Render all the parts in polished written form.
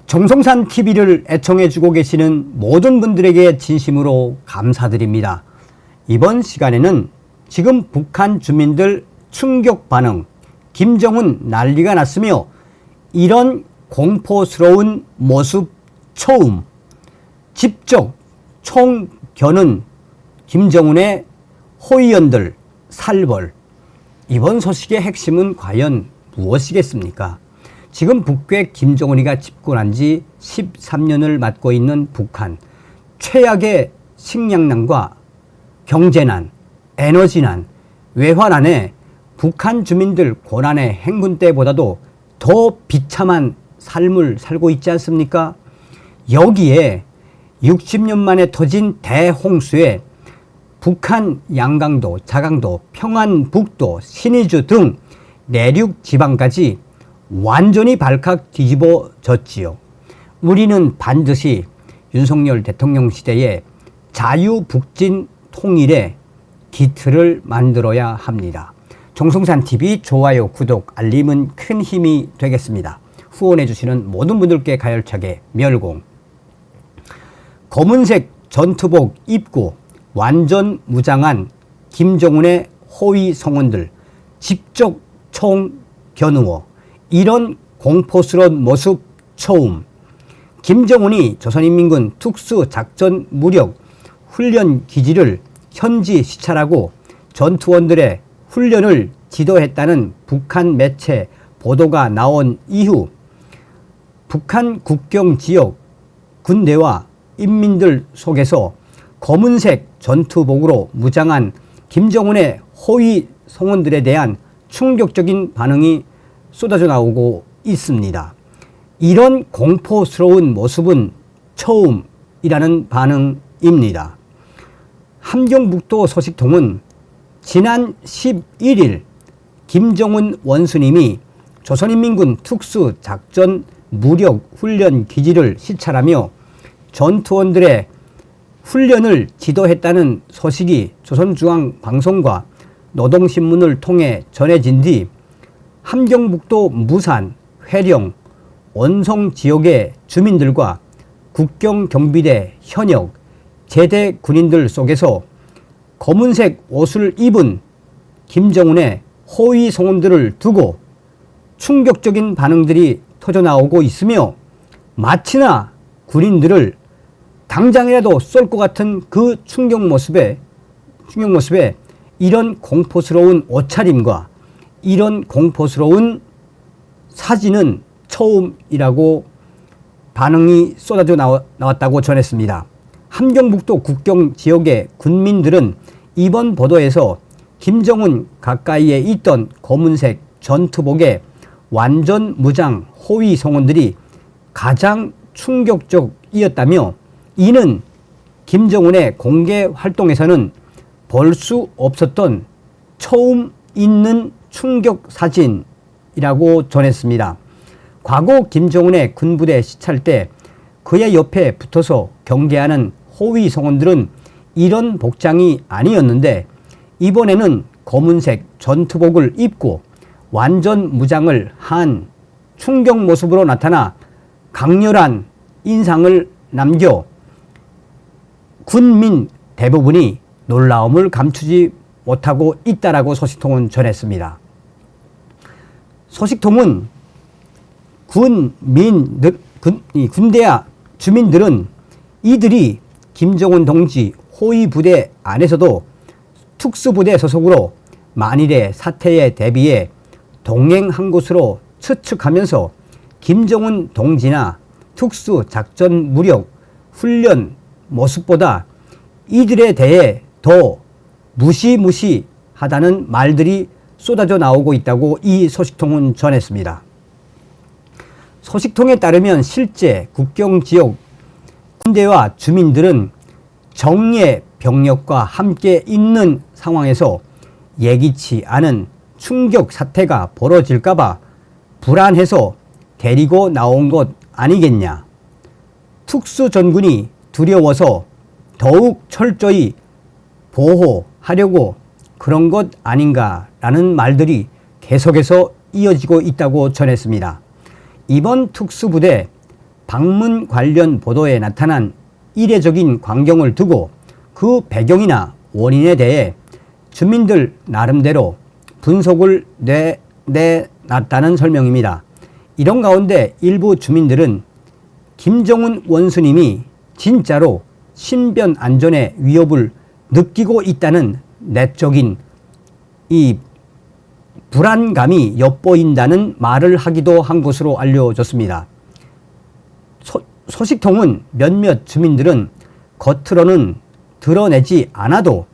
정성산 TV를 애청해주고 계시는 모든 분들에게 진심으로 감사드립니다. 이번 시간에는 지금 북한 주민들 충격 반응, 김정은 난리가 났으며 이런 공포스러운 모습 처음, 직접 총 겨눈 김정은의 호위원들 살벌, 이번 소식의 핵심은 과연 무엇이겠습니까? 지금 북괴 김정은이가 집권한 지 13년을 맞고 있는 북한, 최악의 식량난과 경제난, 에너지난, 외환난에 북한 주민들 고난의 행군 때보다도 더 비참한 삶을 살고 있지 않습니까? 여기에 60년 만에 터진 대홍수에 북한 양강도, 자강도, 평안북도, 신의주 등 내륙 지방까지 완전히 발칵 뒤집어졌지요. 우리는 반드시 윤석열 대통령 시대에 자유북진 통일의 기틀을 만들어야 합니다. 정성산TV 좋아요, 구독, 알림은 큰 힘이 되겠습니다. 후원해주시는 모든 분들께 가열차게 멸공. 검은색 전투복 입고 완전 무장한 김정은의 호위 성원들 직접 총 겨누어 이런 공포스러운 모습 처음, 김정은이 조선인민군 특수작전무력 훈련기지를 현지 시찰하고 전투원들의 훈련을 지도했다는 북한 매체 보도가 나온 이후 북한 국경 지역 군대와 인민들 속에서 검은색 전투복으로 무장한 김정은의 호위 성원들에 대한 충격적인 반응이 쏟아져 나오고 있습니다. 이런 공포스러운 모습은 처음이라는 반응입니다. 함경북도 소식통은 지난 11일 김정은 원수님이 조선인민군 특수작전무력훈련기지를 시찰하며 전투원들의 훈련을 지도했다는 소식이 조선중앙방송과 노동신문을 통해 전해진 뒤 함경북도 무산, 회령, 원성 지역의 주민들과 국경경비대 현역, 제대 군인들 속에서 검은색 옷을 입은 김정은의 호위 성원들을 두고 충격적인 반응들이 터져나오고 있으며 마치나 군인들을 당장이라도 쏠 것 같은 그 충격 모습에 이런 공포스러운 옷차림과 이런 공포스러운 사진은 처음이라고 반응이 쏟아져 나왔다고 전했습니다. 함경북도 국경 지역의 군민들은 이번 보도에서 김정은 가까이에 있던 검은색 전투복의 완전 무장 호위 성원들이 가장 충격적이었다며 이는 김정은의 공개 활동에서는 볼 수 없었던 처음 있는 충격 사진이라고 전했습니다. 과거 김정은의 군부대 시찰 때 그의 옆에 붙어서 경계하는 호위 성원들은 이런 복장이 아니었는데 이번에는 검은색 전투복을 입고 완전 무장을 한 충격 모습으로 나타나 강렬한 인상을 남겨 군민 대부분이 놀라움을 감추지 못하고 있다라고 소식통은 전했습니다. 소식통은 군대와 주민들은 이들이 김정은 동지 호위 부대 안에서도 특수부대 소속으로 만일의 사태에 대비해 동행한 것으로 추측하면서 김정은 동지나 특수작전무력 훈련 모습보다 이들에 대해 더 무시무시하다는 말들이 쏟아져 나오고 있다고 이 소식통은 전했습니다. 소식통에 따르면 실제 국경지역 군대와 주민들은 정예 병력과 함께 있는 상황에서 예기치 않은 충격 사태가 벌어질까봐 불안해서 데리고 나온 것 아니겠냐. 특수전군이 두려워서 더욱 철저히 보호하려고 그런 것 아닌가라는 말들이 계속해서 이어지고 있다고 전했습니다. 이번 특수부대 방문 관련 보도에 나타난 이례적인 광경을 두고 그 배경이나 원인에 대해 주민들 나름대로 분석을 내놨다는 설명입니다. 이런 가운데 일부 주민들은 김정은 원수님이 진짜로 신변 안전의 위협을 느끼고 있다는 내적인 이 불안감이 엿보인다는 말을 하기도 한 것으로 알려졌습니다. 소식통은 몇몇 주민들은 겉으로는 드러내지 않아도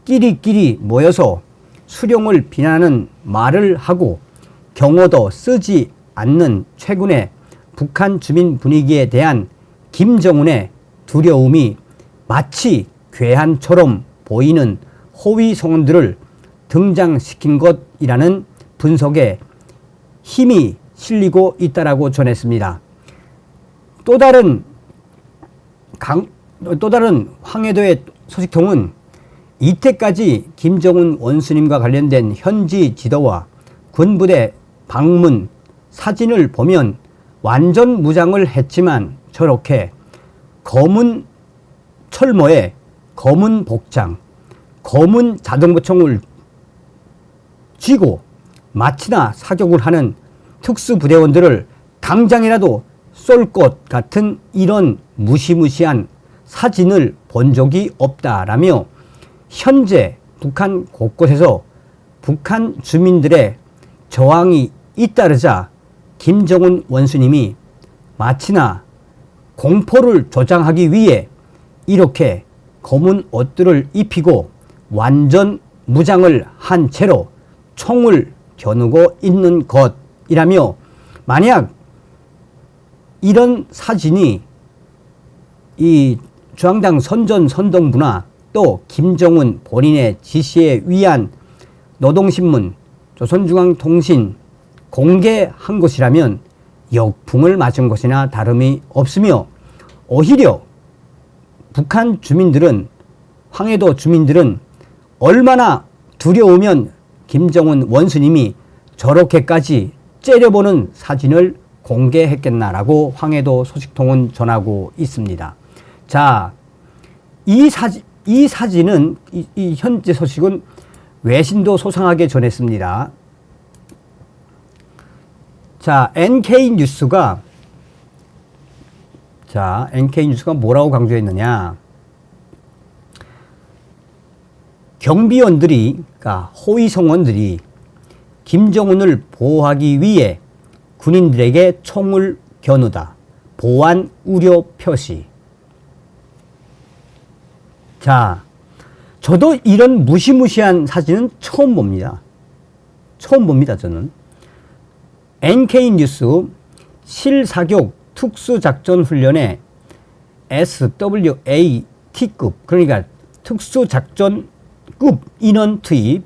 끼리끼리 모여서 수령을 비난하는 말을 하고 경어도 쓰지 않는 최근의 북한 주민 분위기에 대한 김정은의 두려움이 마치 괴한처럼 보이는 호위 성원들을 등장시킨 것이라는 분석에 힘이 실리고 있다라고 전했습니다. 또 다른 황해도의 소식통은 이때까지 김정은 원수님과 관련된 현지 지도와 군부대 방문 사진을 보면 완전 무장을 했지만 저렇게 검은 철모에 검은 복장, 검은 자동보총을 쥐고 마치나 사격을 하는 특수부대원들을 당장이라도 쏠 것 같은 이런 무시무시한 사진을 본 적이 없다라며 현재 북한 곳곳에서 북한 주민들의 저항이 잇따르자 김정은 원수님이 마치나 공포를 조장하기 위해 이렇게 검은 옷들을 입히고 완전 무장을 한 채로 총을 겨누고 있는 것이라며, 만약 이런 사진이 이 중앙당 선전선동부나 또 김정은 본인의 지시에 의한 노동신문, 조선중앙통신 공개한 것이라면 역풍을 맞은 것이나 다름이 없으며, 오히려 북한 주민들은, 황해도 주민들은 얼마나 두려우면 김정은 원수님이 저렇게까지 째려보는 사진을 공개했겠나라고 황해도 소식통은 전하고 있습니다. 자, 이 사진은, 이 현재 소식은 외신도 소상하게 전했습니다. 자, NK뉴스가 뭐라고 강조했느냐. 경비원들이, 그러니까 호위성원들이 김정은을 보호하기 위해 군인들에게 총을 겨누다. 보안 우려 표시. 자, 저도 이런 무시무시한 사진은 처음 봅니다. 저는. NK뉴스 실사격 특수작전훈련에 SWAT급, 그러니까 특수작전급 인원 투입,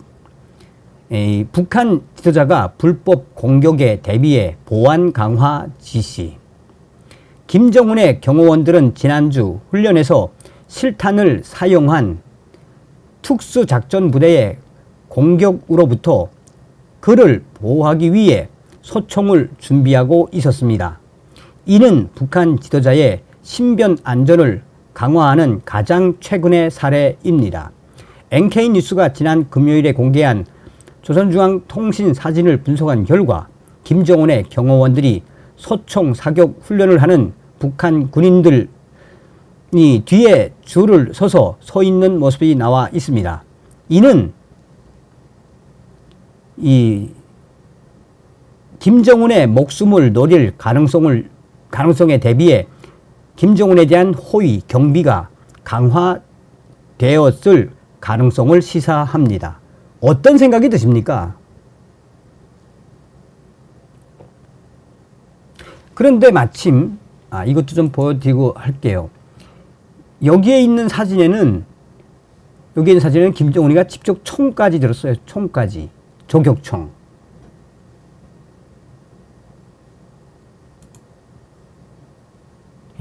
북한 지도자가 불법 공격에 대비해 보안 강화 지시. 김정은의 경호원들은 지난주 훈련에서 실탄을 사용한 특수작전부대의 공격으로부터 그를 보호하기 위해 소총을 준비하고 있었습니다. 이는 북한 지도자의 신변 안전을 강화하는 가장 최근의 사례입니다. NK뉴스가 지난 금요일에 공개한 조선중앙통신 사진을 분석한 결과 김정은의 경호원들이 소총 사격 훈련을 하는 북한 군인들이 뒤에 줄을 서서 서 있는 모습이 나와 있습니다. 이는 이 김정은의 목숨을 노릴 가능성에 대비해 김정은에 대한 호위, 경비가 강화되었을 가능성을 시사합니다. 어떤 생각이 드십니까? 그런데 마침 이것도 좀 보여드리고 할게요. 여기에 있는 사진에는 김정은이가 직접 총까지 들었어요. 총까지. 저격총.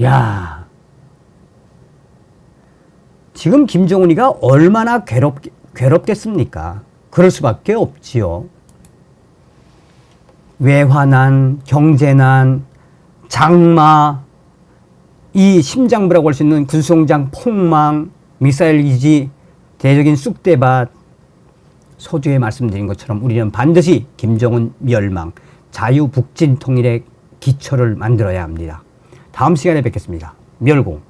야, 지금 김정은이가 얼마나 괴롭겠습니까? 그럴 수밖에 없지요. 외환난, 경제난, 장마, 이 심장부라고 할 수 있는 군수공장 폭망, 미사일 기지, 대적인 쑥대밭, 서두에 말씀드린 것처럼 우리는 반드시 김정은 멸망, 자유북진 통일의 기초를 만들어야 합니다. 다음 시간에 뵙겠습니다. 멸공.